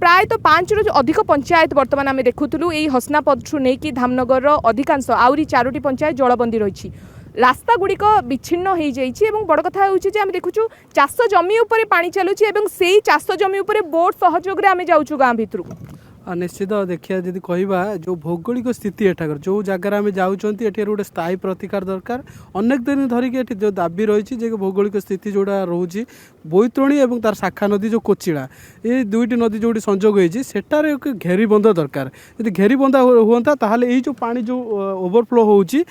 प्राय तो 5 रु अधिक पंचायत बर्तमान आम देखुलू यही हसनापदू नहीं कि धामनगर अधिकांश आउरी 4टी पंचायत जलबंदी रही रास्ता गुड़िक विच्छिन्न हो जाइए बड़ कथा हूँ देखुचु चाष जमी उपर पानी चलुची से चाष जमी उपर बोट सहयोग आम जाऊँ गाँ भितर निश्चित देखिए जब कह जो भौगोलिक स्थिति एठाकर जो जगार आम जाऊँगी ये गोटे स्थायी प्रतिकार दरकार अनेक दिन धरिकी जो दाबी रही है भौगोलिक स्थिति जोड़ा रोचे बैतरणी और तार शाखा नदी जो कोचिला ये दुईटी नदी जो संजोग होती सेटार एक घेरीबंध दरकार यदि घेरीबंधा हुआ ताल ये जो पानी जो ओवरफ्लो होची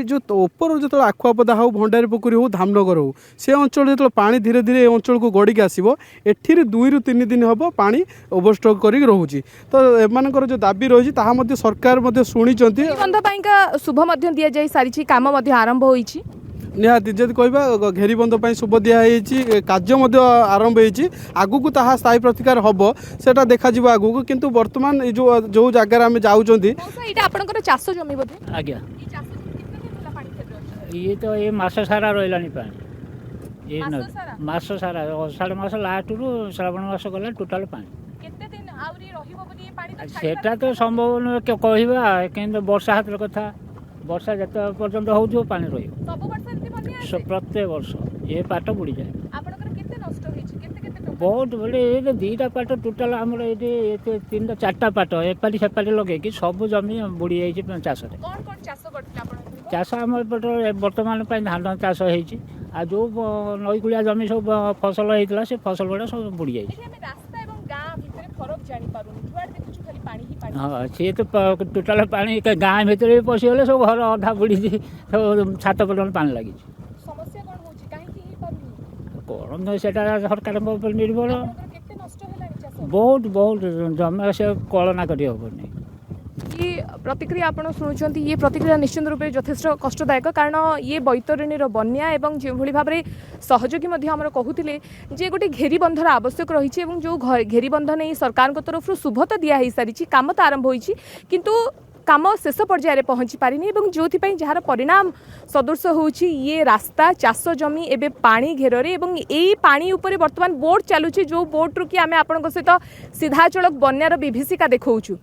जो ऊपर जो आखुआपदा हो भंडारी पोखरी हो धामनगर हो से अंचल जो पानी धीरे धीरे अंचल को गड़िकी आसो एठी 2 ରୁ 3 दिन हम पानी ओवरस्टॉक कर रोचे तो एमानकर जो दाबी रही है सरकार शुणी शुभ दि जा सारी कम आरंभ हो निहाती जब कह घेरीबंध शुभ दिखाई कार्य आरंभ हो आगू ताहा स्थायी प्रतिकार हम से देखा आगू किंतु वर्तमान जो जो जगार आम जाऊँगी चाष जमी आज्ञा ये तो ये मास सारा रही पानी ये मास सारा आषाढ़ मास लास्ट रु श्रावण मास गला टोटाल पानी सेटा तो संभव नुहे कहवा कि वर्षा हाथ कथा वर्षा जिते पर्यटन हो पानी रही प्रत्येक वर्ष ये पाट बुड़ी जाए बहुत बड़े ये 2टा पाट टोटाल आमर ये 3टा 4टा पाट एपाटी सेपाटी लगे सब जमी बुड़ी जाइए चाष चाष आम एपटे बर्तमान धान चाष होती आ जो नईकूलिया जमी सब फसल होता से फसल गुड़ा सब बुड़ी जाए हाँ सी तो टोटाल पानी गाँ भर पशिगले सब घर अधा बुड़ी सब छात पर्यटन पानी लगी कौन से सरकार निर्भर बहुत बहुत जमा से कलना कर ये प्रतिक्रिया आप शुणुंट ये प्रतिक्रिया निश्चित रूप से यथेष कष्टदायक कारण ये बैतरणीर बन्या एवं जो भाव में सहयोगी आमर कहते जे गोटे घेरीबंधर आवश्यक रही जो घेरीबंध नहीं सरकार तरफ शुभ तो दिखाई सारी कम तो आरंभ होती किंतु काम शेष पर्यायर पहुँची पारिनी जो जार परिणाम सदृश होची ये रास्ता चाष जमी एवं पानी घेरे यही पानी उपरे वर्तमान बोट चलुची जो बोट रु कि आम आपण सहित सीधाचलक बन्यार विभीषिका देखौछु।